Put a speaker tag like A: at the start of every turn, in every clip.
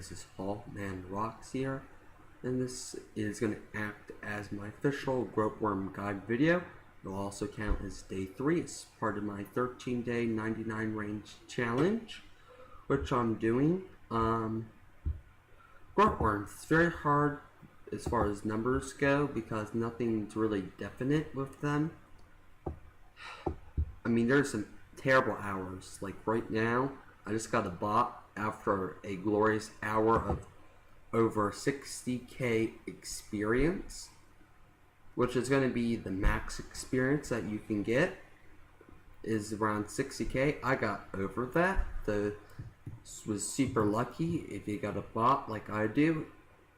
A: this is Man Rocks here, and this is going to act as my official Grotworm guide video. It'll also count as day 3 as part of my 13-day 99 range challenge, which I'm doing. Grotworms, it's very hard as far as numbers go because nothing's really definite with them. I mean, there's some terrible hours. Like right now, I just got a bot after a glorious hour of over 60k experience, which is going to be the max experience that you can get, is around 60k. I got over that, so was super lucky. If you got a bot like I do,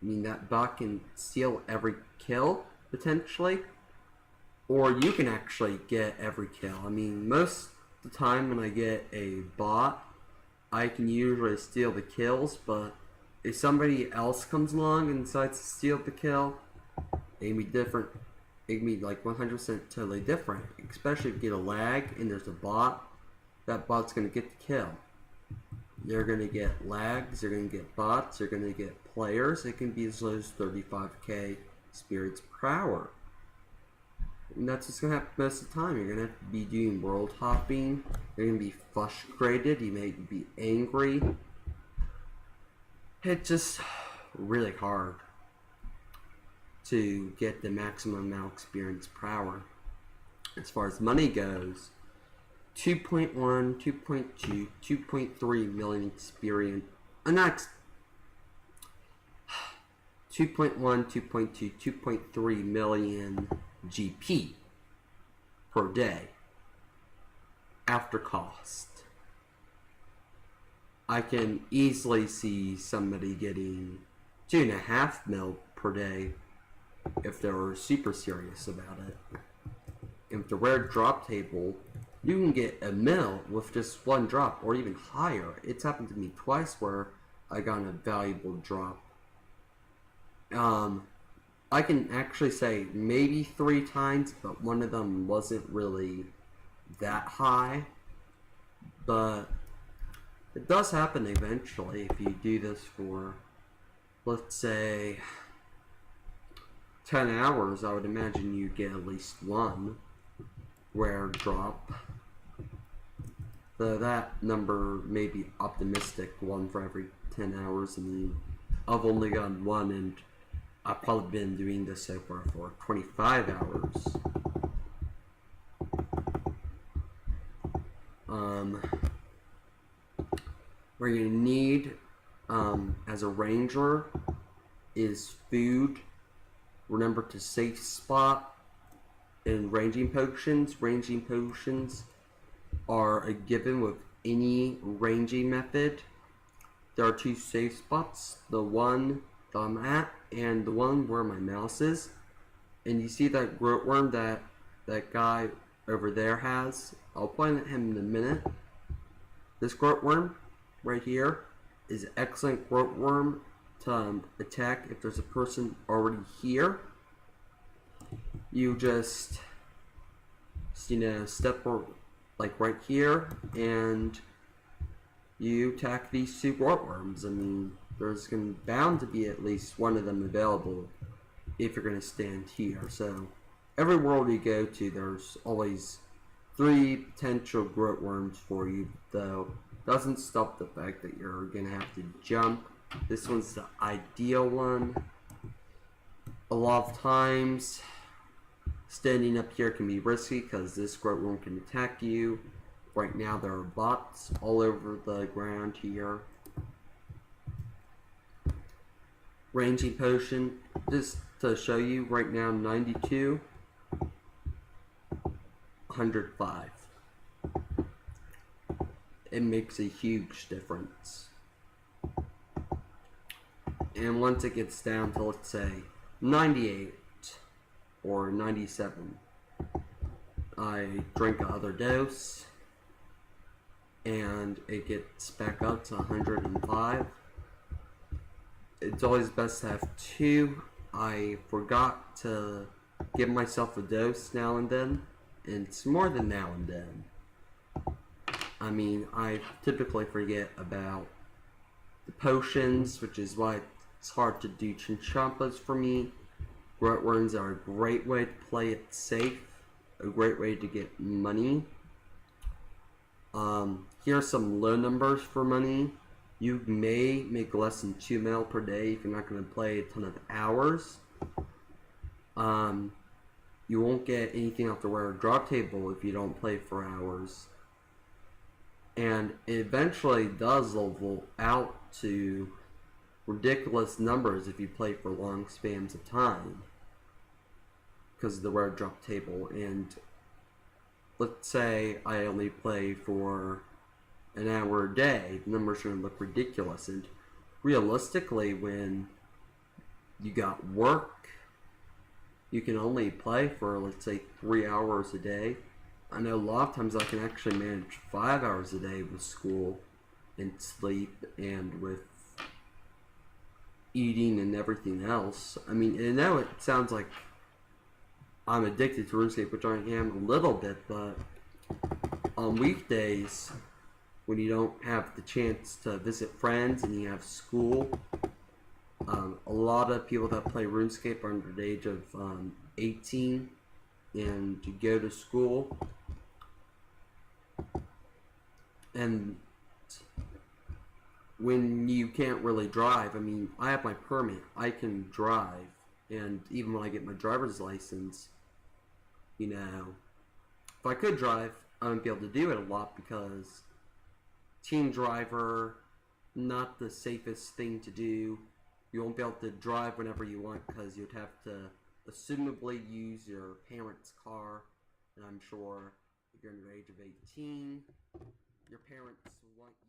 A: I mean, that bot can steal every kill potentially, or you can actually get every kill. I mean, most of the time when I get a bot, I can usually steal the kills, but if somebody else comes along and decides to steal the kill, it can be different. It can be like 100% totally different, especially if you get a lag and there's a bot. That bot's going to get the kill. You're going to get lags, you're going to get bots, you're going to get players. It can be as low as 35k spirits per hour. And that's what's going to happen most of the time. You're going to have to be doing world hopping. You're going to be frustrated. You may be angry. It's just really hard to get the maximum amount of experience per hour. As far as money goes, 2.1, 2.2, 2.3 million experience. Not 2.1, 2.2, 2.3 million GP per day after cost. I can easily see somebody getting 2.5 mil per day if they were super serious about it. If the rare drop table, you can get a mil with just one drop or even higher. It's happened to me twice where I got a valuable drop. I can actually say maybe 3 times, but one of them wasn't really that high. But it does happen eventually if you do this for, let's say, 10 hours. I would imagine you get at least one rare drop. So that number may be optimistic, 1 for every 10 hours. I mean, I've only gotten 1, and I've probably been doing this so far for 25 hours. What you need as a ranger is food. Remember to safe spot and ranging potions. Ranging potions are a given with any ranging method. There are 2 safe spots, the one that I'm at and the one where my mouse is. And you see that Grotworm that guy over there has? I'll point at him in a minute. This Grotworm right here is an excellent Grotworm to attack if there's a person already here. You just you know, step like right here and you attack these 2 Grotworms. I mean, there's bound to be at least one of them available if you're going to stand here. So every world you go to, there's always 3 potential Grotworms for you, though doesn't stop the fact that you're going to have to jump. This one's the ideal one. A lot of times standing up here can be risky because this Grotworm can attack you. Right now there are bots all over the ground here. Ranging potion, just to show you, right now 92, 105. It makes a huge difference. And once it gets down to, let's say, 98 or 97, I drink another dose and it gets back up to 105. It's always best to have 2. I forgot to give myself a dose now and then, and it's more than now and then. I mean, I typically forget about the potions, which is why it's hard to do chinchompas for me. Grotworms are a great way to play it safe, a great way to get money. Here are some low numbers for money. You may make less than 2 mil per day if you're not going to play a ton of hours. You won't get anything off the rare drop table if you don't play for hours. And it eventually does level out to ridiculous numbers if you play for long spans of time because of the rare drop table. And let's say I only play for an hour a day, the numbers are going to look ridiculous. And realistically, when you got work, you can only play for, let's say, 3 hours a day. I know a lot of times I can actually manage 5 hours a day with school and sleep and with eating and everything else. I mean, I know it sounds like I'm addicted to Runescape, which I am a little bit, but on weekdays, when you don't have the chance to visit friends and you have school, a lot of people that play RuneScape are under the age of 18 and to go to school. And when you can't really drive, I mean, I have my permit, I can drive, and even when I get my driver's license, you know, if I could drive, I wouldn't be able to do it a lot because team driver, not the safest thing to do. You won't be able to drive whenever you want because you'd have to assumably use your parents' car, and I'm sure if you're under the age of 18, your parents want you